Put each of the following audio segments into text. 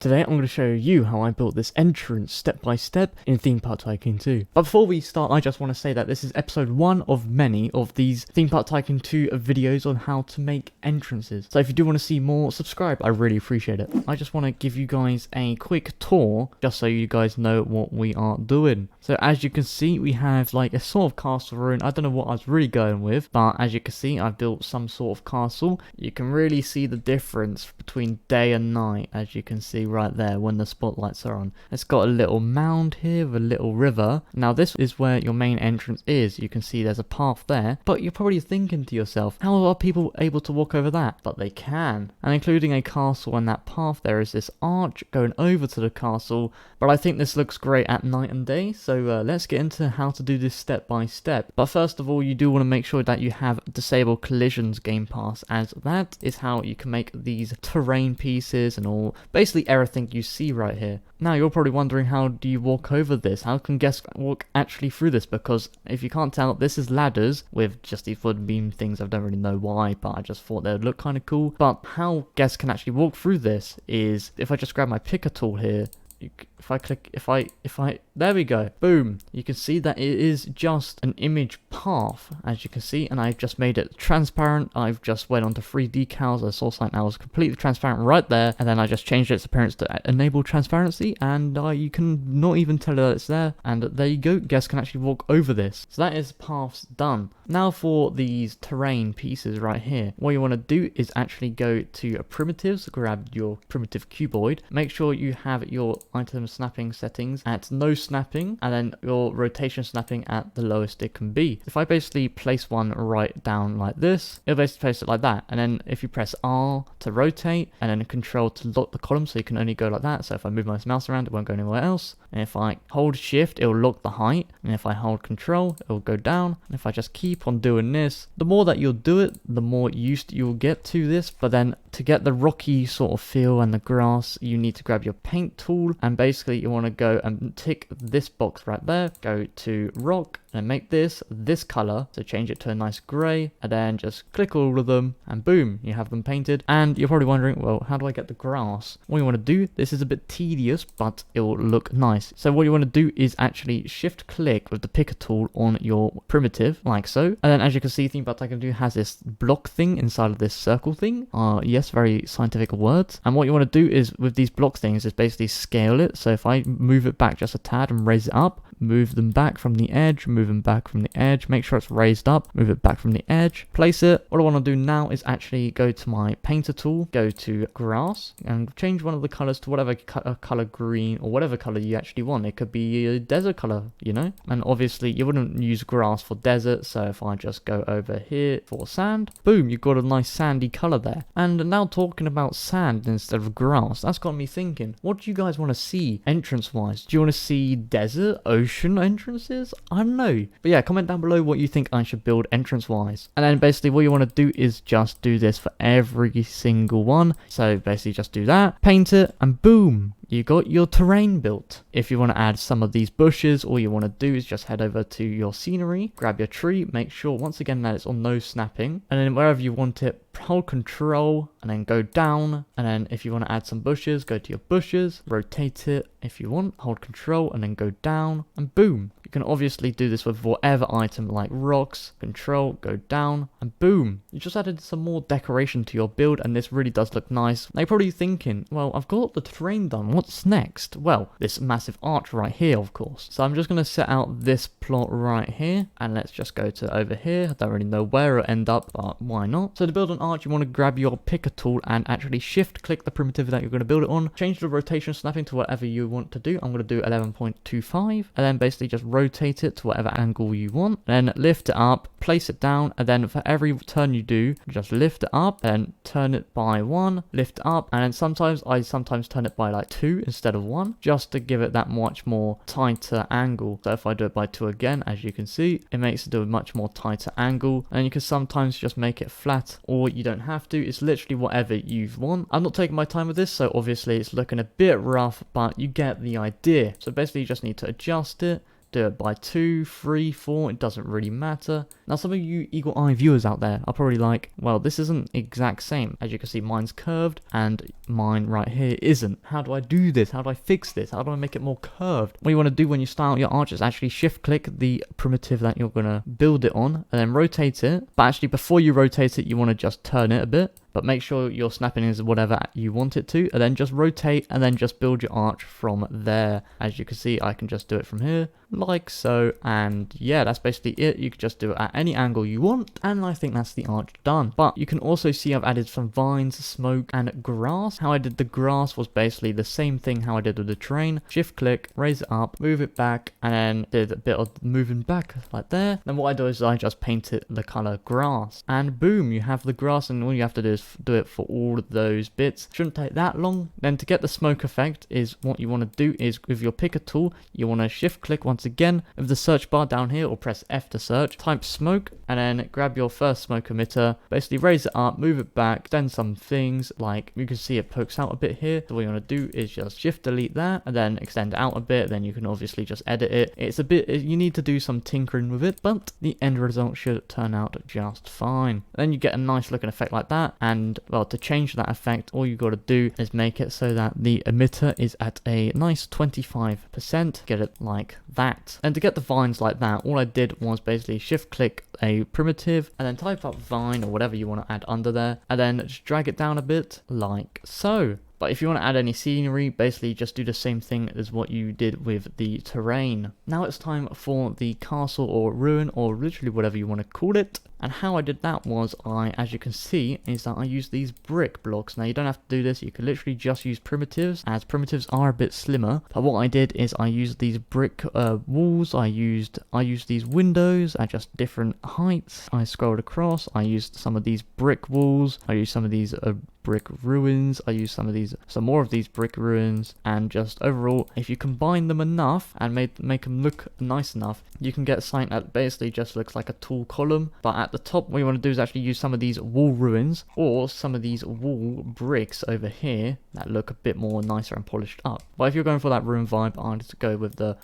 Today I'm going to show you how I built this entrance step by step in Theme Park Tycoon 2. But before we start, I just want to say that this is episode 1 of many of these Theme Park Tycoon 2 videos on how to make entrances. So if you do want to see more, subscribe, I really appreciate it. I just want to give you guys a quick tour, just so you guys know what we are doing. So as you can see, we have like a sort of castle ruin. I don't know what I was really going with, but as you can see, I've built some sort of castle. You can really see the difference between day and night, as you can see right there when the spotlights are on. It's got a little mound here with a little river. Now this is where your main entrance is. You can see there's a path there, but you're probably thinking to yourself, how are people able to walk over that? But they can. And including a castle and that path, there is this arch going over to the castle, but I think this looks great at night and day, so let's get into how to do this step by step. But first of all, you do want to make sure that you have disable collisions game pass, as that is how you can make these terrain pieces and all, basically everything you see right here. Now you're probably wondering, how do you walk over this? How can guests walk actually through this? Because if you can't tell, this is ladders with just these wood beam things. I don't really know why, but I just thought they would look kind of cool. But how guests can actually walk through this is if I just grab my picker tool here. There we go, boom, you can see that it is just an image path, as you can see, and I've just made it transparent. I've just went onto 3 decals. The source light now is completely transparent right there, and then I just changed its appearance to enable transparency, and you can not even tell that it's there, and there you go, guests can actually walk over this. So that is paths done. Now for these terrain pieces right here, what you want to do is actually go to primitives, grab your primitive cuboid, make sure you have your item snapping settings at no snapping, and then your rotation snapping at the lowest it can be. If I basically place one right down like this, it'll basically place it like that, and then if you press R to rotate and then Control to lock the column, so you can only go like that. So if I move my mouse around, it won't go anywhere else, and if I hold shift, it'll lock the height, and if I hold Control, it'll go down, and if I just keep on doing this, the more that you'll do it, the more used you'll get to this. But then to get the rocky sort of feel and the grass, you need to grab your paint tool, and basically you want to go and tick this box right there, go to rock, and make this color, so change it to a nice gray, and then just click all of them, and boom, you have them painted. And you're probably wondering, well, how do I get the grass? What you want to do, this is a bit tedious, but it will look nice. So what you want to do is actually shift click with the picker tool on your primitive, like so, and then as you can see, Theme Park Tycoon 2 has this block thing inside of this circle thing. Yes, very scientific words. And what you want to do is with these block things is basically scale it. So if I move it back just a tad and raise it up, move them back from the edge, move them back from the edge, make sure it's raised up, move it back from the edge, place it. What I want to do now is actually go to my painter tool, go to grass, and change one of the colors to whatever color, green or whatever color you actually want. It could be a desert color, you know, and obviously you wouldn't use grass for desert, so if I just go over here for sand, boom, you've got a nice sandy color there. And now talking about sand instead of grass, that's got me thinking, what do you guys want to see entrance wise? Do you want to see desert, ocean entrances? I don't know, but yeah, comment down below what you think I should build entrance wise. And then basically what you want to do is just do this for every single one. So basically just do that, paint it, and boom, you got your terrain built. If you want to add some of these bushes, all you want to do is just head over to your scenery, grab your tree, make sure once again that it's on no snapping, and then wherever you want it, hold Control and then go down, and then if you want to add some bushes, go to your bushes, rotate it if you want, hold Control and then go down, and boom. You can obviously do this with whatever item like rocks, Control, go down, and boom. You just added some more decoration to your build, and this really does look nice. Now you're probably thinking, well, I've got the terrain done, what's next? Well, this massive arch right here, of course. So I'm just going to set out this plot right here, and let's just go to over here. I don't really know where it'll end up, but why not? So to build an arch, you want to grab your picker tool and actually shift click the primitive that you're going to build it on. Change the rotation snapping to whatever you want to do. I'm going to do 11.25, and then basically just rotate it to whatever angle you want, then lift it up, place it down, and then for every turn you do, just lift it up and turn it by 1, lift it up, and then I sometimes turn it by like 2 instead of 1, just to give it that much more tighter angle. So if I do it by 2 again, as you can see, it makes it do a much more tighter angle, and you can sometimes just make it flat, or you don't have to. It's literally whatever you want. I'm not taking my time with this, so obviously it's looking a bit rough, but you get the idea. So basically you just need to adjust it, do it by 2, 3, 4, it doesn't really matter. Now some of you eagle eye viewers out there are probably like, well, this isn't exact same. As you can see, mine's curved and mine right here isn't. How do I do this? How do I fix this? How do I make it more curved? What you want to do when you start your arch is actually shift click the primitive that you're going to build it on and then rotate it. But actually before you rotate it, you want to just turn it a bit. But make sure your snapping is whatever you want it to, and then just rotate and then just build your arch from there. As you can see, I can just do it from here like so, and yeah, that's basically it. You can just do it at any angle you want, and I think that's the arch done. But you can also see I've added some vines, smoke, and grass. How I did the grass was basically the same thing how I did with the terrain. Shift click, raise it up, move it back, and then did a bit of moving back like there. Then what I do is I just paint it the color grass, and boom, you have the grass, and all you have to do is do it for all of those bits. Shouldn't take that long. Then to get the smoke effect is what you want to do is with your picker tool, you want to shift click once again with the search bar down here, or press F to search, type smoke, and then grab your first smoke emitter, basically raise it up, move it back, extend some things, like you can see it pokes out a bit here. So what you want to do is just shift delete that and then extend it out a bit. Then you can obviously just edit it. It's a bit, you need to do some tinkering with it, but the end result should turn out just fine. Then you get a nice looking effect like that. And well, to change that effect, all you got to do is make it so that the emitter is at a nice 25%. Get it like that. And to get the vines like that, all I did was basically shift click a primitive and then type up vine or whatever you want to add under there, and then just drag it down a bit like so. But if you want to add any scenery, basically just do the same thing as what you did with the terrain. Now it's time for the castle or ruin, or literally whatever you want to call it. And how I did that was, as you can see, is that I used these brick blocks. Now you don't have to do this, you can literally just use primitives, as primitives are a bit slimmer. But what I did is I used these brick walls, I used these windows at just different heights. I scrolled across, I used some of these brick walls, I used some of these brick ruins, I used some more of these brick ruins, and just overall, if you combine them enough and make them look nice enough, you can get something that basically just looks like a tall column. But at the top, what you want to do is actually use some of these wall ruins or some of these wall bricks over here that look a bit more nicer and polished up. But if you're going for that ruin vibe, I'd go with the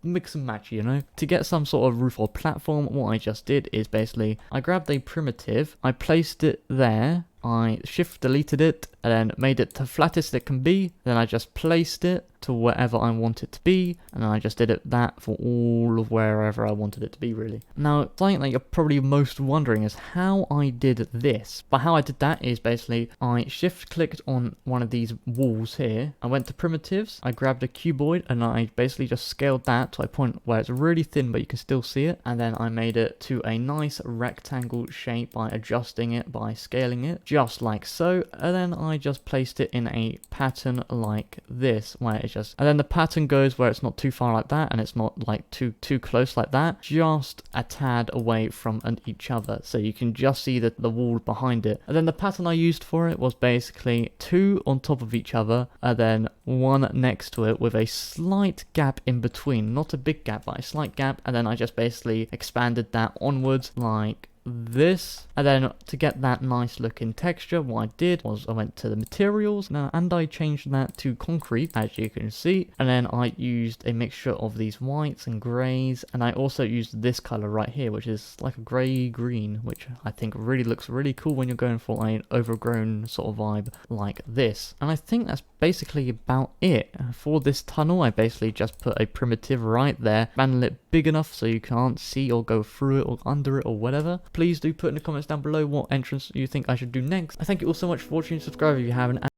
mix and match, you know. To get some sort of roof or platform, what I just did is basically I grabbed a primitive, I placed it there, I shift deleted it and then made it the flattest it can be. Then I just placed it to wherever I want it to be, and I just did that for all of wherever I wanted it to be, really. Now, something that you're probably most wondering is how I did this. But how I did that is basically I shift clicked on one of these walls here, I went to primitives, I grabbed a cuboid and I basically just scaled that to a point where it's really thin but you can still see it, and then I made it to a nice rectangle shape by adjusting it, by scaling it just like so, and then I just placed it in a pattern like this, where it's just, and then the pattern goes where it's not too far like that and it's not like too close like that, just a tad away from each other, so you can just see the wall behind it. And then the pattern I used for it was basically 2 on top of each other and then 1 next to it with a slight gap in between, not a big gap but a slight gap, and then I just basically expanded that onwards like this. And then to get that nice looking texture, what I did was I went to the materials now and I changed that to concrete, as you can see, and then I used a mixture of these whites and greys, and I also used this color right here, which is like a grey green, which I think really looks really cool when you're going for an overgrown sort of vibe like this. And I think that's basically about it for this tunnel. I basically just put a primitive right there, expanded it big enough so you can't see or go through it or under it or whatever. Please do put in the comments down below what entrance you think I should do next. I thank you all so much for watching. Subscribe if you haven't,